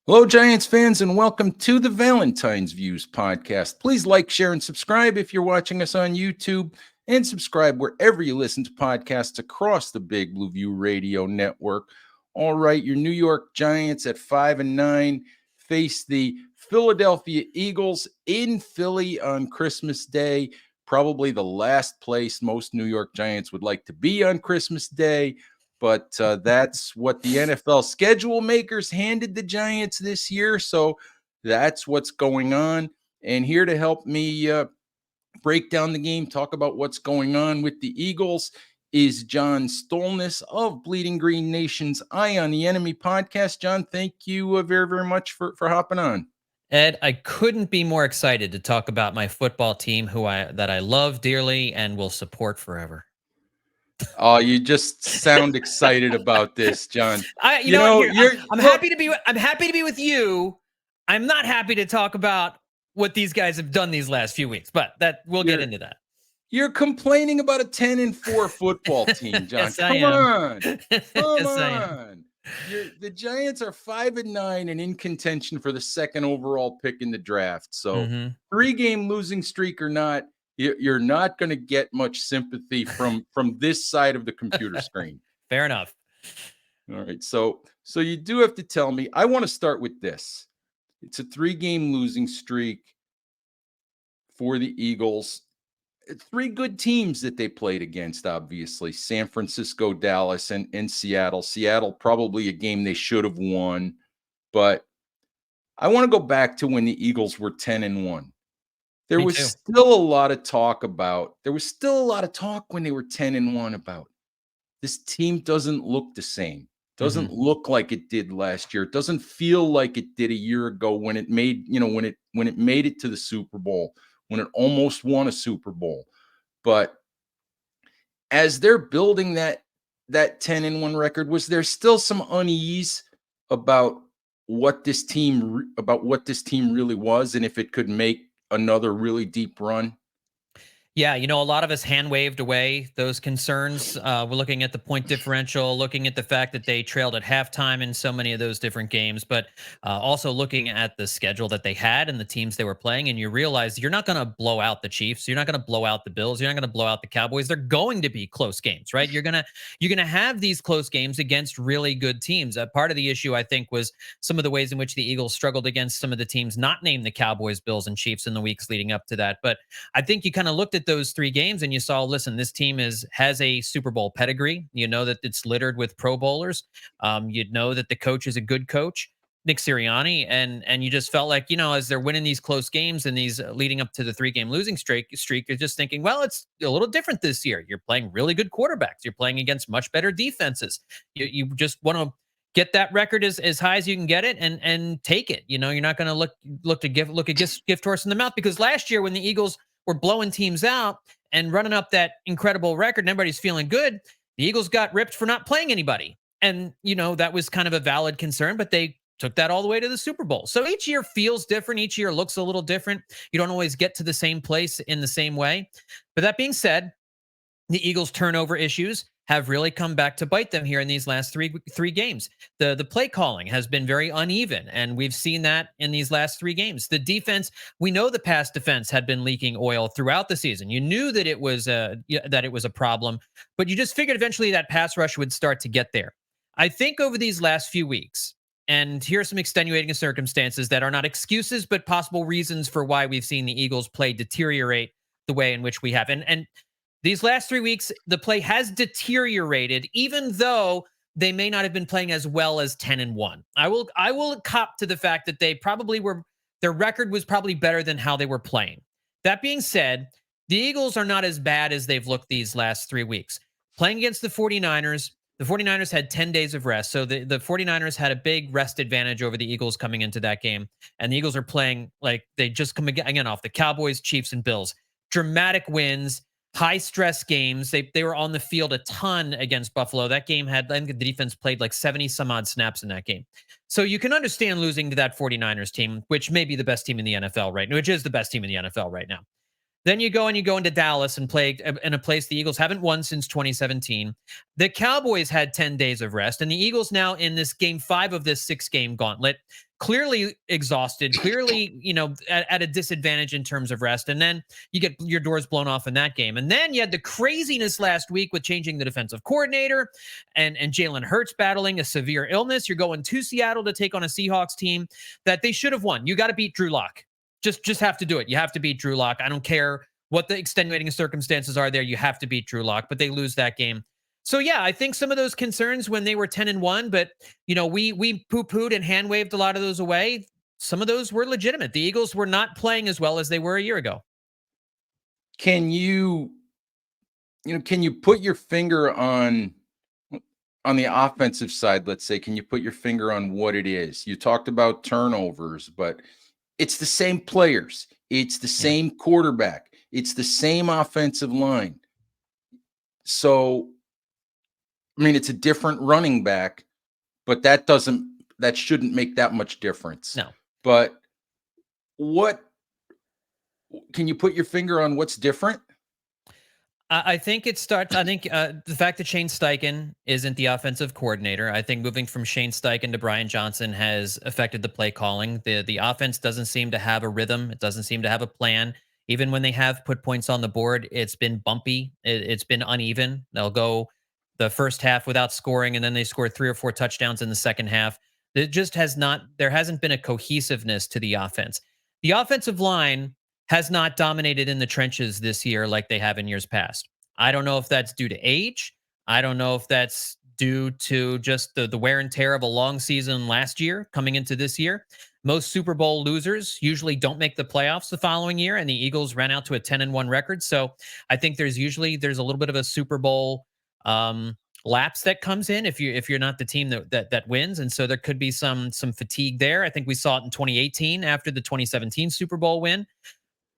Hello, Giants fans, and welcome to the Valentine's Views podcast. Please like, share, and subscribe if you're watching us on YouTube, and subscribe wherever you listen to podcasts across the Big Blue View Radio Network. All right, your New York Giants at 5-9 face the Philadelphia Eagles in Philly on Christmas Day. Probably the last place most New York Giants would like to be on Christmas Day. But that's what the NFL schedule makers handed the Giants this year. So that's what's going on. And here to help me break down the game, talk about what's going on with the Eagles is John Stolnis of Bleeding Green Nation's Eye on the Ememy podcast. John, thank you very, very much for hopping on. Ed, I couldn't be more excited to talk about my football team that I love dearly and will support forever. Oh, you just sound excited about this, John. I'm happy to be with you. I'm not happy to talk about what these guys have done these last few weeks, but we'll get into that. You're complaining about a 10-4 football team, John. Yes, Come on. Come on. The Giants are 5-9 and in contention for the second overall pick in the draft. So 3-game losing streak or not, you're not going to get much sympathy from this side of the computer screen. Fair enough. All right. So you do have to tell me. I want to start with this. It's a 3-game losing streak for the Eagles. 3 good teams that they played against, obviously. San Francisco, Dallas, and Seattle. Seattle, probably a game they should have won. But I want to go back to when the Eagles were 10-1. There was still a lot of talk when they were 10-1 about this team doesn't look the same. Doesn't look like it did last year. It doesn't feel like it did a year ago when it made, when it made it to the Super Bowl, when it almost won a Super Bowl. But as they're building that 10-1 record, was there still some unease about what this team really was and if it could make another really deep run? Yeah, a lot of us hand-waved away those concerns. We're looking at the point differential, looking at the fact that they trailed at halftime in so many of those different games, but also looking at the schedule that they had and the teams they were playing, and you realize you're not going to blow out the Chiefs, you're not going to blow out the Bills, you're not going to blow out the Cowboys. They're going to be close games, right? You're gonna have these close games against really good teams. Part of the issue, I think, was some of the ways in which the Eagles struggled against some of the teams not named the Cowboys, Bills, and Chiefs in the weeks leading up to that. But I think you kind of looked at those 3 games and you saw, listen, this team has a Super Bowl pedigree. You know that it's littered with Pro Bowlers. You'd know that the coach is a good coach, Nick Sirianni, and you just felt like, as they're winning these close games and these leading up to the 3-game losing streak, you're just thinking, well, it's a little different this year. You're playing really good quarterbacks. You're playing against much better defenses. You just want to get that record as high as you can get it and take it. You're not going to look a gift horse in the mouth, because last year when the Eagles were blowing teams out and running up that incredible record and everybody's feeling good, the Eagles got ripped for not playing anybody. And, that was kind of a valid concern, but they took that all the way to the Super Bowl. So each year feels different. Each year looks a little different. You don't always get to the same place in the same way. But that being said, the Eagles' turnover issues have really come back to bite them here in these last three games. The play calling has been very uneven, and we've seen that in these last 3 games. The defense, we know the pass defense had been leaking oil throughout the season. You knew that it was a problem, but you just figured eventually that pass rush would start to get there. I think over these last few weeks, and here are some extenuating circumstances that are not excuses, but possible reasons for why we've seen the Eagles play deteriorate the way in which we have. And these last 3 weeks, the play has deteriorated, even though they may not have been playing as well as 10-1. I will cop to the fact that their record was probably better than how they were playing. That being said, the Eagles are not as bad as they've looked these last 3 weeks. Playing against the 49ers, the 49ers had 10 days of rest. So the 49ers had a big rest advantage over the Eagles coming into that game. And the Eagles are playing like they just come again off the Cowboys, Chiefs, and Bills. Dramatic wins. High stress games. They were on the field a ton against Buffalo. That game I think the defense played like 70 some odd snaps in that game. So you can understand losing to that 49ers team, which may be the best team in the NFL right now, which is the best team in the NFL right now. Then you go into Dallas and play in a place the Eagles haven't won since 2017. The Cowboys had 10 days of rest, and the Eagles now in this game 5 of this 6-game gauntlet, clearly exhausted, clearly, at a disadvantage in terms of rest. And then you get your doors blown off in that game. And then you had the craziness last week with changing the defensive coordinator and Jaylen Herz battling a severe illness. You're going to Seattle to take on a Seahawks team that they should have won. You got to beat Drew Lock. Just have to do it. You have to beat Drew Lock. I don't care what the extenuating circumstances are there. You have to beat Drew Lock, but they lose that game. So yeah, I think some of those concerns when they were 10-1, but we poo-pooed and hand waved a lot of those away. Some of those were legitimate. The Eagles were not playing as well as they were a year ago. Can you put your finger on the offensive side, let's say, can you put your finger on what it is? You talked about turnovers, but it's the same players. It's the same quarterback. It's the same offensive line. So, I mean, it's a different running back, but that shouldn't make that much difference. No. But can you put your finger on what's different? I think it starts. I think the fact that Shane Steichen isn't the offensive coordinator. I think moving from Shane Steichen to Brian Johnson has affected the play calling. The offense doesn't seem to have a rhythm. It doesn't seem to have a plan. Even when they have put points on the board, it's been bumpy. It's been uneven. They'll go the first half without scoring, and then they score 3 or 4 touchdowns in the second half. It just has not. There hasn't been a cohesiveness to the offense. The offensive line has not dominated in the trenches this year like they have in years past. I don't know if that's due to age. I don't know if that's due to just the wear and tear of a long season last year coming into this year. Most Super Bowl losers usually don't make the playoffs the following year, and the Eagles ran out to a 10-1 record. So I think there's a little bit of a Super Bowl lapse that comes in if you're not the team that wins, and so there could be some fatigue there. I think we saw it in 2018 after the 2017 Super Bowl win.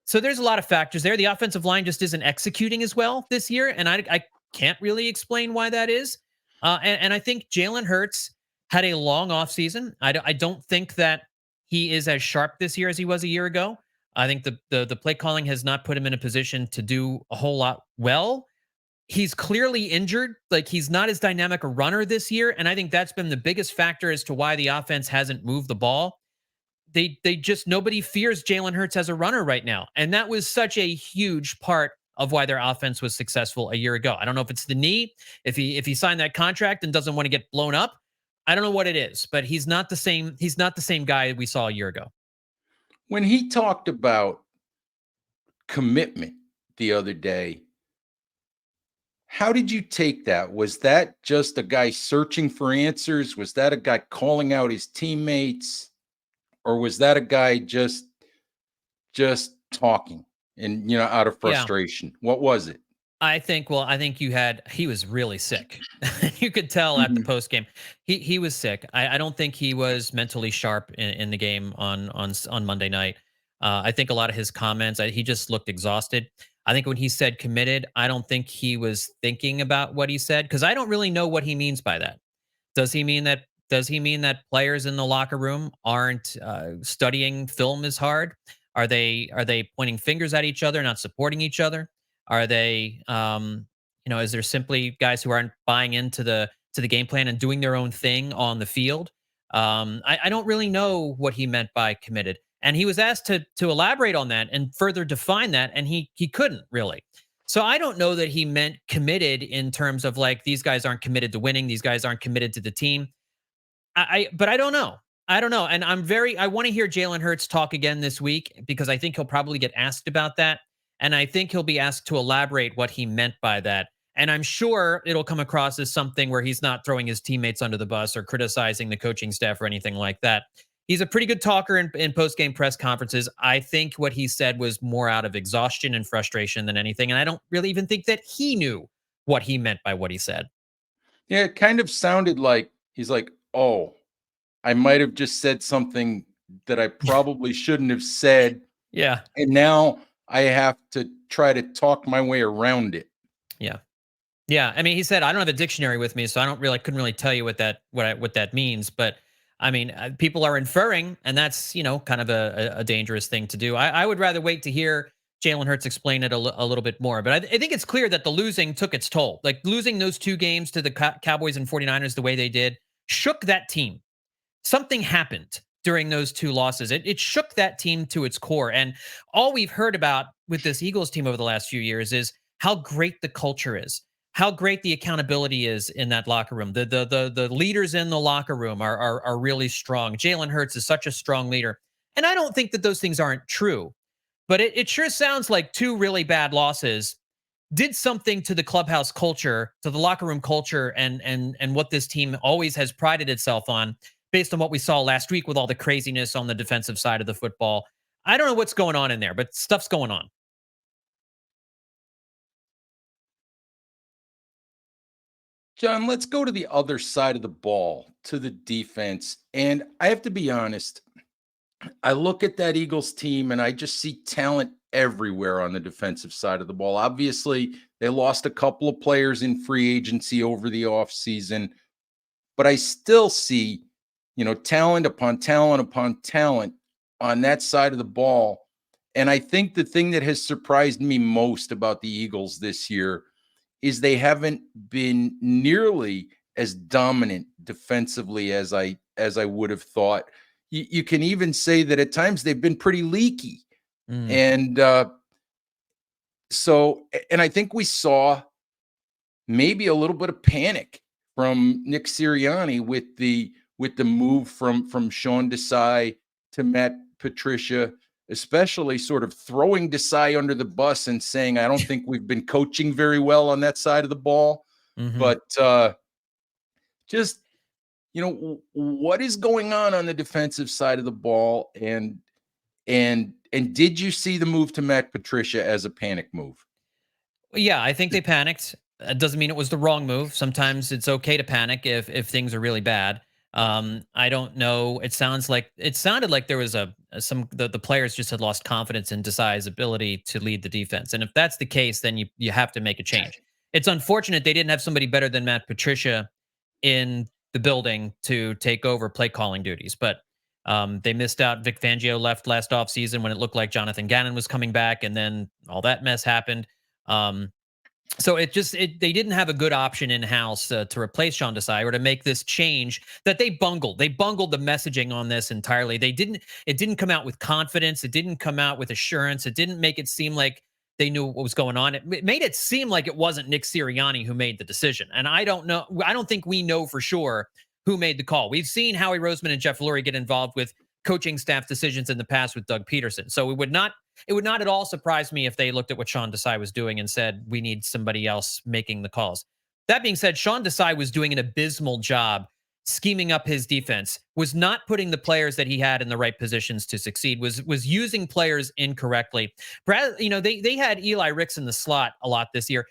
So there's a lot of factors there. The offensive line just isn't executing as well this year, and I can't really explain why that is. And I think Jaylen Herz had a long offseason. I don't think that he is as sharp this year as he was a year ago. I think the play calling has not put him in a position to do a whole lot well. He's clearly injured. Like, he's not as dynamic a runner this year, and I think that's been the biggest factor as to why the offense hasn't moved the ball. They just, nobody fears Jaylen Herz as a runner right now. And that was such a huge part of why their offense was successful a year ago. I don't know if it's the knee, if he signed that contract and doesn't want to get blown up. I don't know what it is, but he's not the same guy we saw a year ago. When he talked about commitment the other day, how did you take that? Was that just a guy searching for answers? Was that a guy calling out his teammates? Or was that a guy just talking and, out of frustration? Yeah. What was it? I think he was really sick. You could tell at the post game. He was sick. I don't think he was mentally sharp in the game on Monday night. I think a lot of his comments, he just looked exhausted. I think when he said committed, I don't think he was thinking about what he said, because I don't really know what he means by that. Does he mean that players in the locker room aren't studying film as hard? Are they pointing fingers at each other, not supporting each other? Are they, is there simply guys who aren't buying into the game plan and doing their own thing on the field? I don't really know what he meant by committed. And he was asked to elaborate on that and further define that, and he couldn't really. So I don't know that he meant committed in terms of like, these guys aren't committed to winning, these guys aren't committed to the team. But I don't know. And I want to hear Jaylen Herz talk again this week, because I think he'll probably get asked about that. And I think he'll be asked to elaborate what he meant by that. And I'm sure it'll come across as something where he's not throwing his teammates under the bus or criticizing the coaching staff or anything like that. He's a pretty good talker in post-game press conferences. I think what he said was more out of exhaustion and frustration than anything. And I don't really even think that he knew what he meant by what he said. Yeah, it kind of sounded like he's like, oh, I might have just said something that I probably shouldn't have said. Yeah. And now I have to try to talk my way around it. Yeah. Yeah. I mean, he said, I don't have a dictionary with me, so couldn't really tell you what that means. But I mean, people are inferring, and that's, kind of a dangerous thing to do. I would rather wait to hear Jaylen Hertz explain it a little bit more. But I think it's clear that the losing took its toll. Like losing those 2 games to the Cowboys and 49ers the way they did shook that team. Something happened during those 2 losses. It shook that team to its core. And all we've heard about with this Eagles team over the last few years is how great the culture is, how great the accountability is in that locker room. The leaders in the locker room are really strong. Jaylen Hertz is such a strong leader. And I don't think that those things aren't true. But it sure sounds like 2 really bad losses did something to the clubhouse culture, to the locker room culture, and what this team always has prided itself on, based on what we saw last week with all the craziness on the defensive side of the football. I don't know what's going on in there, but stuff's going on. John, let's go to the other side of the ball, to the defense. And I have to be honest, I look at that Eagles team and I just see talent everywhere on the defensive side of the ball. Obviously, they lost a couple of players in free agency over the offseason, but I still see, talent upon talent upon talent on that side of the ball. And I think the thing that has surprised me most about the Eagles this year is they haven't been nearly as dominant defensively as I would have thought. You can even say that at times they've been pretty leaky. Mm. And and I think we saw maybe a little bit of panic from Nick Sirianni with the move from Sean Desai to Matt Patricia, especially sort of throwing Desai under the bus and saying, I don't think we've been coaching very well on that side of the ball. Mm-hmm. But just, what is going on the defensive side of the ball? And did you see the move to Matt Patricia as a panic move? Yeah, I think they panicked. It doesn't mean it was the wrong move. Sometimes it's okay to panic if things are really bad. I don't know. It sounded like there was the players just had lost confidence in Desai's ability to lead the defense. And if that's the case, then you have to make a change. It's unfortunate they didn't have somebody better than Matt Patricia in the building to take over play calling duties. But they missed out. Vic Fangio left last offseason when it looked like Jonathan Gannon was coming back, and then all that mess happened. So they didn't have a good option in house to replace Sean Desai or to make this change that they bungled. They bungled the messaging on this entirely. It didn't come out with confidence. It didn't come out with assurance. It didn't make it seem like they knew what was going on. It made it seem like it wasn't Nick Sirianni who made the decision. And I don't know. I don't think we know for sure who made the call. We've seen Howie Roseman and Jeff Lurie get involved with coaching staff decisions in the past with Doug Peterson. So it would not at all surprise me if they looked at what Sean Desai was doing and said, we need somebody else making the calls. That being said, Sean Desai was doing an abysmal job scheming up his defense, was not putting the players that he had in the right positions to succeed, was using players incorrectly. Brad, they had Eli Ricks in the slot a lot this year.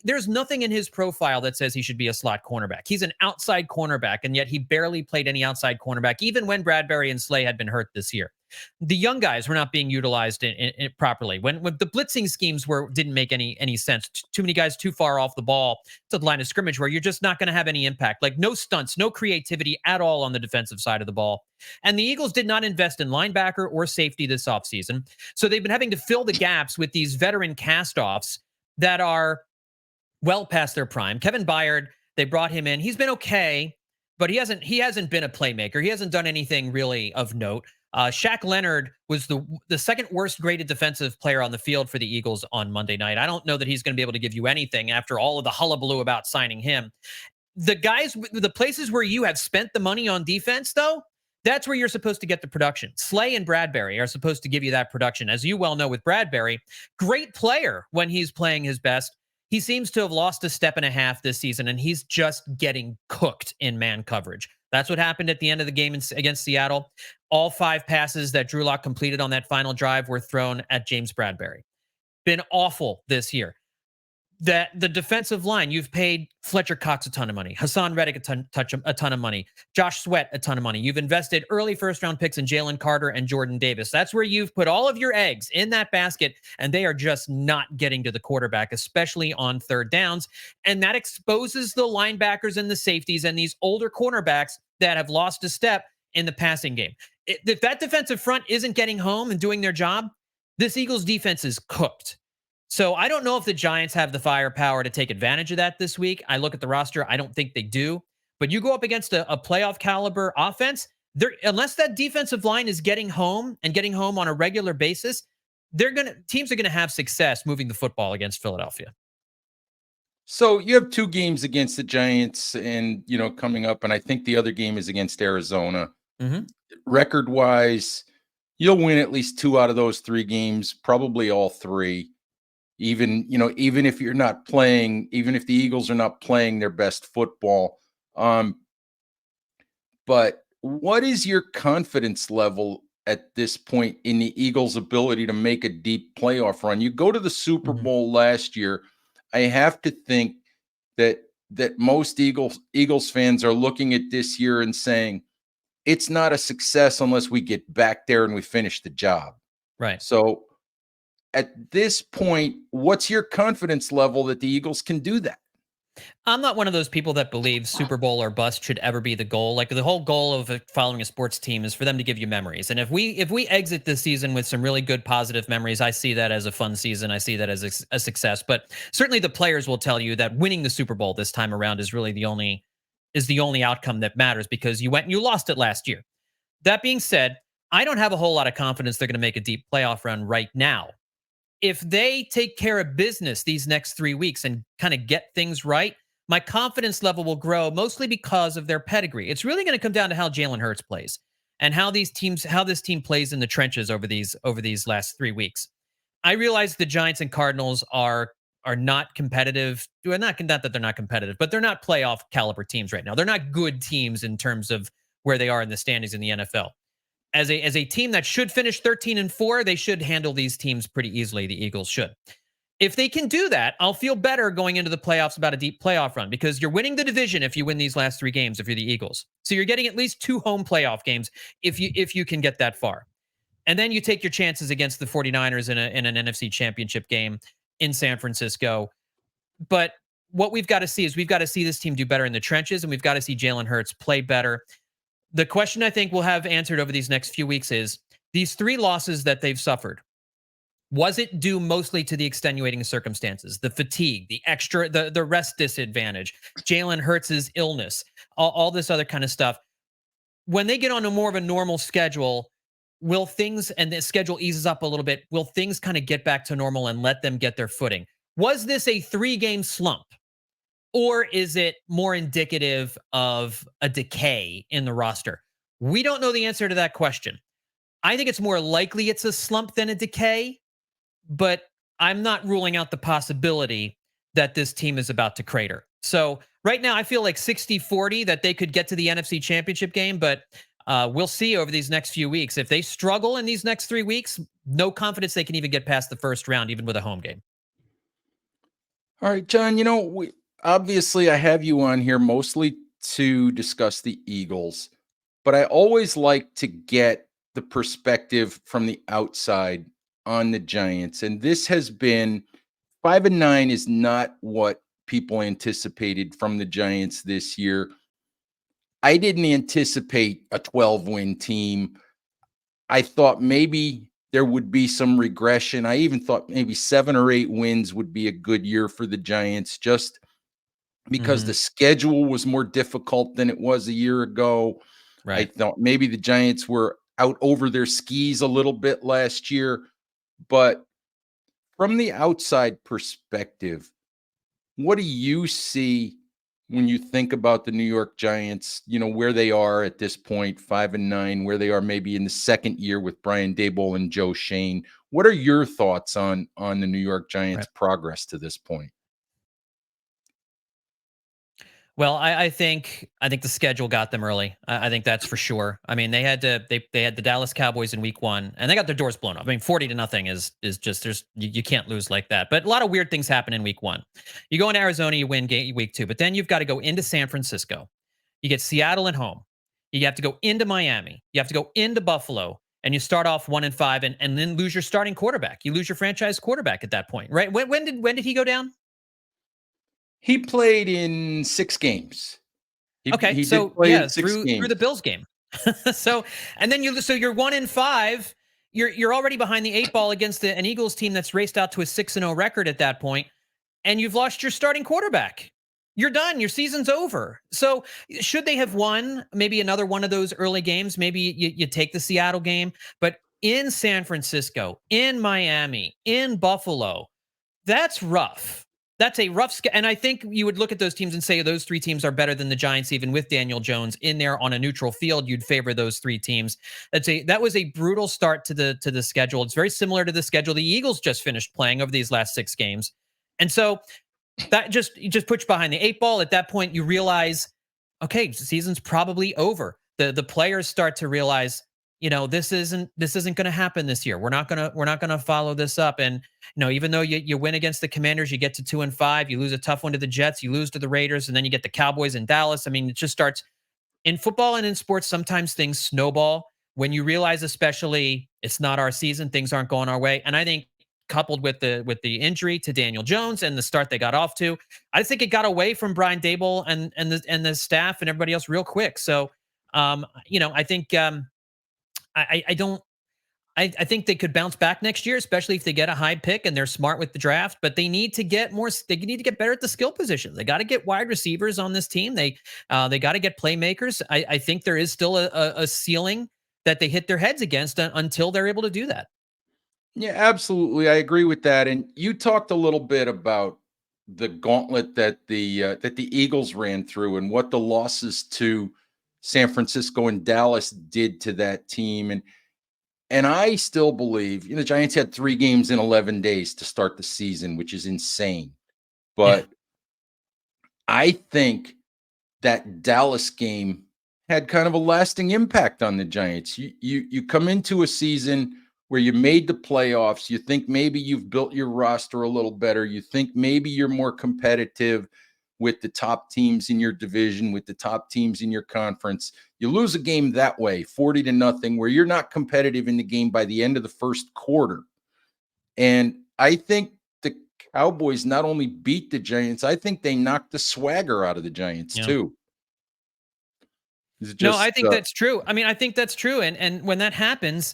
There's nothing in his profile that says he should be a slot cornerback. He's an outside cornerback, and yet he barely played any outside cornerback, even when Bradbury and Slay had been hurt this year. The young guys were not being utilized in properly. When the blitzing schemes didn't make any sense. Too many guys too far off the ball to the line of scrimmage where you're just not going to have any impact. Like no stunts, no creativity at all on the defensive side of the ball. And the Eagles did not invest in linebacker or safety this offseason. So they've been having to fill the gaps with these veteran castoffs that are well past their prime. Kevin Byard, they brought him in. He's been okay, but he hasn't been a playmaker. He hasn't done anything really of note. Shaq Leonard was the second worst graded defensive player on the field for the Eagles on Monday night. I don't know that he's going to be able to give you anything after all of the hullabaloo about signing him. The places where you have spent the money on defense, though, that's where you're supposed to get the production. Slay and Bradbury are supposed to give you that production. As you well know with Bradbury, great player when he's playing his best. He seems to have lost a step and a half this season, and he's just getting cooked in man coverage. That's what happened at the end of the game against Seattle. All 5 passes that Drew Lock completed on that final drive were thrown at James Bradbury. Been awful this year. The defensive line, you've paid Fletcher Cox a ton of money, Hassan Reddick a ton of money, Josh Sweat a ton of money. You've invested early first-round picks in Jalen Carter and Jordan Davis. That's where you've put all of your eggs in that basket, and they are just not getting to the quarterback, especially on third downs. And that exposes the linebackers and the safeties and these older cornerbacks that have lost a step in the passing game. If that defensive front isn't getting home and doing their job, This Eagles defense is cooked. So I don't know if the Giants have the firepower to take advantage of that this week. I look at the roster, I don't think they do. But you go up against a playoff caliber offense, unless that defensive line is getting home and getting home on a regular basis, teams are gonna have success moving the football against Philadelphia. So you have 2 games against the Giants and, coming up, and I think the other game is against Arizona. Mm-hmm. Record-wise, you'll win at least 2 out of those 3 games, probably all 3. Even if you're not playing, even if the Eagles are not playing their best football. But what is your confidence level at this point in the Eagles' ability to make a deep playoff run? You go to the Super Mm-hmm. Bowl last year. I have to think that most Eagles fans are looking at this year and saying it's not a success unless we get back there and we finish the job. Right. So at this point, what's your confidence level that the Eagles can do that? I'm not one of those people that believes Super Bowl or bust should ever be the goal. Like the whole goal of following a sports team is for them to give you memories. And if we exit this season with some really good positive memories, I see that as a fun season. I see that as a success. But certainly the players will tell you that winning the Super Bowl this time around is really the only outcome that matters, because you went and you lost it last year. That being said, I don't have a whole lot of confidence they're going to make a deep playoff run right now. If they take care of business these next 3 weeks and kind of get things right, my confidence level will grow, mostly because of their pedigree. It's really going to come down to how Jaylen Herz plays and how this team plays in the trenches over these last 3 weeks. I realize the Giants and Cardinals are not competitive. Not that they're not competitive, but they're not playoff caliber teams right now. They're not good teams in terms of where they are in the standings in the NFL. As a team that should finish 13-4, they should handle these teams pretty easily. The Eagles should. If they can do that, I'll feel better going into the playoffs about a deep playoff run, because you're winning the division if you win these last 3 games if you're the Eagles. So you're getting at least 2 home playoff games if you can get that far. And then you take your chances against the 49ers in an NFC championship game in San Francisco. But what we've got to see is this team do better in the trenches, and we've got to see Jaylen Herz play better. The question I think we'll have answered over these next few weeks is, these 3 losses that they've suffered, was it due mostly to the extenuating circumstances, the fatigue, the rest disadvantage, Jaylen Hurts' illness, all this other kind of stuff? When they get on a more of a normal schedule, will things, and the schedule eases up a little bit, will things kind of get back to normal and let them get their footing? Was this a 3-game slump? Or is it more indicative of a decay in the roster? We don't know the answer to that question. I think it's more likely it's a slump than a decay, but I'm not ruling out the possibility that this team is about to crater. So right now I feel like 60-40 that they could get to the NFC Championship game, but we'll see over these next few weeks. If they struggle in these next 3 weeks, no confidence they can even get past the first round, even with a home game. All right, John, obviously I have you on here mostly to discuss the Eagles, but I always like to get the perspective from the outside on the Giants. And this has been 5-9 is not what people anticipated from the Giants this year. I didn't anticipate a 12-win team. I thought maybe there would be some regression. I even thought maybe 7 or 8 wins would be a good year for the Giants, just because the schedule was more difficult than it was a year ago. Right. I thought maybe the Giants were out over their skis a little bit last year. But from the outside perspective, what do you see when you think about the New York Giants, where they are at this point, 5-9, where they are maybe in the second year with Brian Daboll and Joe Shane? What are your thoughts on the New York Giants' progress to this point? Well, I think the schedule got them early. I think that's for sure. I mean, they had the Dallas Cowboys in week 1, and they got their doors blown off. I mean, 40-0 is just, you can't lose like that. But a lot of weird things happen in week 1. You go into Arizona, you win week 2, but then you've got to go into San Francisco. You get Seattle at home. You have to go into Miami. You have to go into Buffalo, and you start off 1-5, and then lose your starting quarterback. You lose your franchise quarterback at that point, right? When did he go down? He played in 6 games. He through the Bills game. So, and then you're 1-5. you're already behind the 8 ball against an Eagles team that's raced out to a 6-0 record at that point, and you've lost your starting quarterback. You're done. Your season's over. So should they have won maybe another one of those early games? Maybe you take the Seattle game, but in San Francisco, in Miami, in Buffalo, that's rough. That's a rough and I think you would look at those teams and say those 3 teams are better than the Giants, even with Daniel Jones in there on a neutral field. You'd favor those 3 teams. That was a brutal start to the schedule. It's very similar to the schedule the Eagles just finished playing over these last 6 games. And so that just puts you behind the 8 ball. At that point, you realize, okay, the season's probably over. The players start to realize, this isn't going to happen this year. We're not going to follow this up. And even though you win against the Commanders, you get to 2-5, you lose a tough one to the Jets, you lose to the Raiders, and then you get the Cowboys in Dallas. I mean, it just starts in football and in sports. Sometimes things snowball when you realize, especially, it's not our season, things aren't going our way. And I think coupled with the injury to Daniel Jones and the start they got off to, I think it got away from Brian Daboll and the staff and everybody else real quick. So, I think I think they could bounce back next year, especially if they get a high pick and they're smart with the draft. But they need to get more. They need to get better at the skill positions. They got to get wide receivers on this team. They got to get playmakers. I think there is still a ceiling that they hit their heads against until they're able to do that. Yeah, absolutely. I agree with that. And you talked a little bit about the gauntlet that the Eagles ran through and what the losses to San Francisco and Dallas did to that team. And I still believe, the Giants had 3 games in 11 days to start the season, which is insane. But I think that Dallas game had kind of a lasting impact on the Giants. You come into a season where you made the playoffs, you think maybe you've built your roster a little better, you think maybe you're more competitive with the top teams in your division, with the top teams in your conference. You lose a game that way, 40-0, where you're not competitive in the game by the end of the first quarter. And I think the Cowboys not only beat the Giants, I think they knocked the swagger out of the Giants too. No, I think that's true. I mean, I think that's true. And when that happens,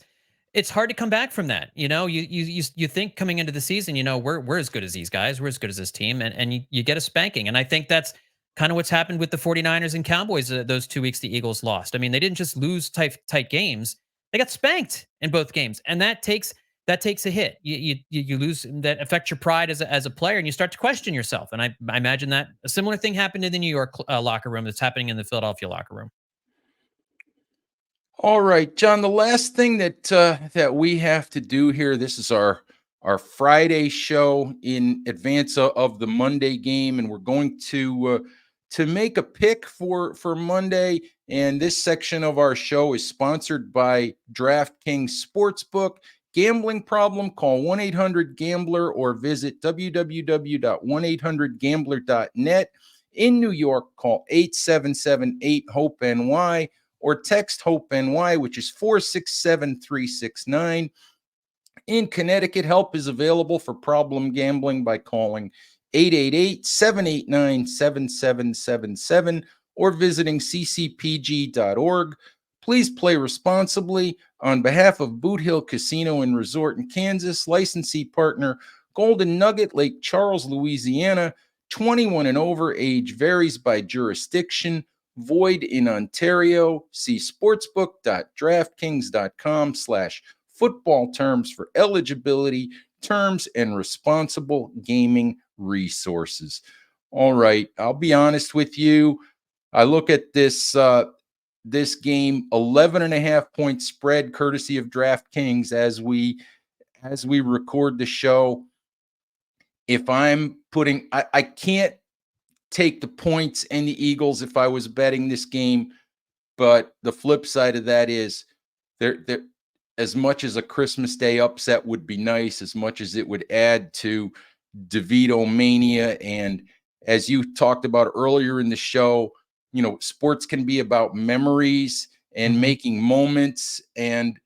it's hard to come back from that. You think coming into the season, we're as good as these guys, we're as good as this team, and you get a spanking. And I think that's kind of what's happened with the 49ers and Cowboys those 2 weeks the Eagles lost. I mean, they didn't just lose tight games. They got spanked in both games. And that takes a hit. You lose, that affects your pride as a player, and you start to question yourself. And I imagine that a similar thing happened in the New York locker room that's happening in the Philadelphia locker room. All right, John, the last thing that we have to do here, this is our Friday show in advance of the Monday game, and we're going to make a pick for Monday. And this section of our show is sponsored by DraftKings Sportsbook. Gambling problem? Call 1-800-GAMBLER or visit www.1800gambler.net. In New York, call 877-8-HOPE-NY. or text HOPE-NY, which is 467-369. In Connecticut, help is available for problem gambling by calling 888-789-7777 or visiting ccpg.org. Please play responsibly. On behalf of Boot Hill Casino and Resort in Kansas, licensee partner Golden Nugget, Lake Charles, Louisiana, 21 and over, age varies by jurisdiction. Void in Ontario. See sportsbook.draftkings.com/football terms for eligibility, terms, and responsible gaming resources. All right, I'll be honest with you. I look at this game, 11.5-point spread, courtesy of DraftKings, as we record the show. If I'm putting, I can't take the points and the Eagles if I was betting this game. But the flip side of that is there as much as a Christmas Day upset would be nice, as much as it would add to DeVito mania. And as you talked about earlier in the show, sports can be about memories and making moments. And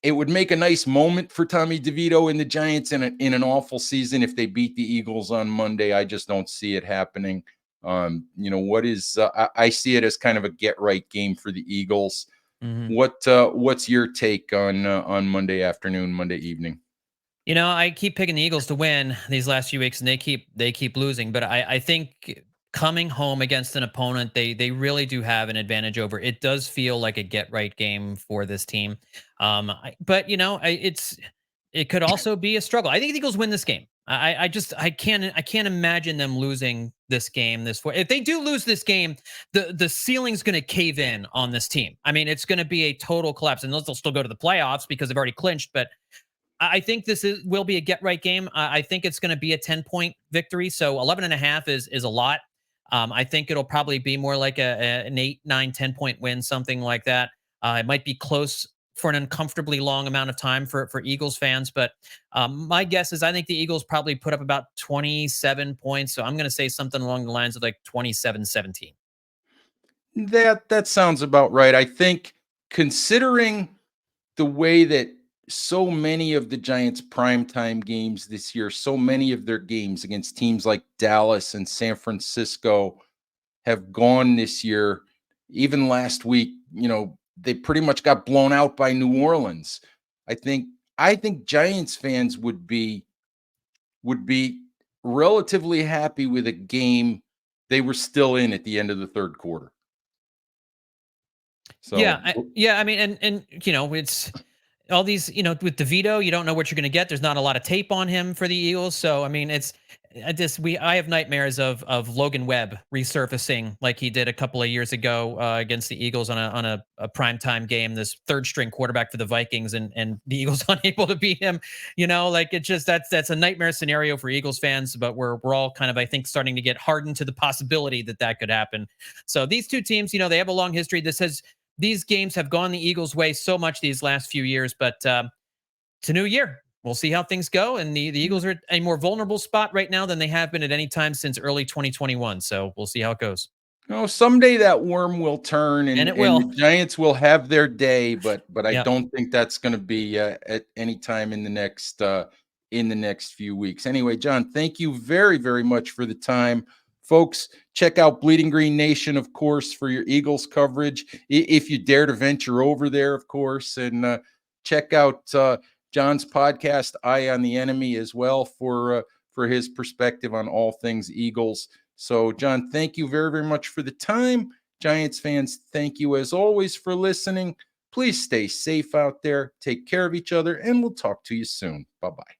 it would make a nice moment for Tommy DeVito and the Giants in an awful season if they beat the Eagles on Monday. I just don't see it happening. I see it as kind of a get-right game for the Eagles. Mhm. What's your take on Monday afternoon, Monday evening? I keep picking the Eagles to win these last few weeks, and they keep losing. But I think coming home against an opponent they really do have an advantage over. It does feel like a get right game for this team. But it could also be a struggle. I think the Eagles win this game. I can't imagine them losing this game. If they do lose this game, the ceiling's going to cave in on this team. I mean, it's going to be a total collapse, and they'll still go to the playoffs because they've already clinched. But I think will be a get right game. I think it's going to be a 10-point victory. So 11 and a half is a lot. I think it'll probably be more like an 8, 9, 10-point win, something like that. It might be close for an uncomfortably long amount of time for Eagles fans. But my guess is I think the Eagles probably put up about 27 points. So I'm going to say something along the lines of like 27-17. That sounds about right. I think considering the way that so many of the Giants' primetime games this year, so many of their games against teams like Dallas and San Francisco have gone this year. Even last week, they pretty much got blown out by New Orleans. I think I think Giants fans would be relatively happy with a game they were still in at the end of the third quarter. Yeah, So yeah. I mean, and it's all these, with DeVito, you don't know what you're going to get. There's not a lot of tape on him for the Eagles, so I mean, I have nightmares of Logan Webb resurfacing like he did a couple of years ago against the Eagles on a primetime game. This third string quarterback for the Vikings, and the Eagles unable to beat him. Like it just that's a nightmare scenario for Eagles fans. But we're all kind of, I think, starting to get hardened to the possibility that could happen. So these two teams, they have a long history. These games have gone the Eagles' way so much these last few years, but it's a new year. We'll see how things go. And the Eagles are at a more vulnerable spot right now than they have been at any time since early 2021. So we'll see how it goes. someday that worm will turn And and it and the will. Giants will have their day, but I Yep. don't think that's going to be at any time in the next few weeks. Anyway, John, thank you very very much for the time. Folks, check out Bleeding Green Nation, of course, for your Eagles coverage. If you dare to venture over there, of course, and check out John's podcast, Eye on the Enemy, as well for his perspective on all things Eagles. So, John, thank you very, very much for the time. Giants fans, thank you as always for listening. Please stay safe out there, take care of each other, and we'll talk to you soon. Bye bye.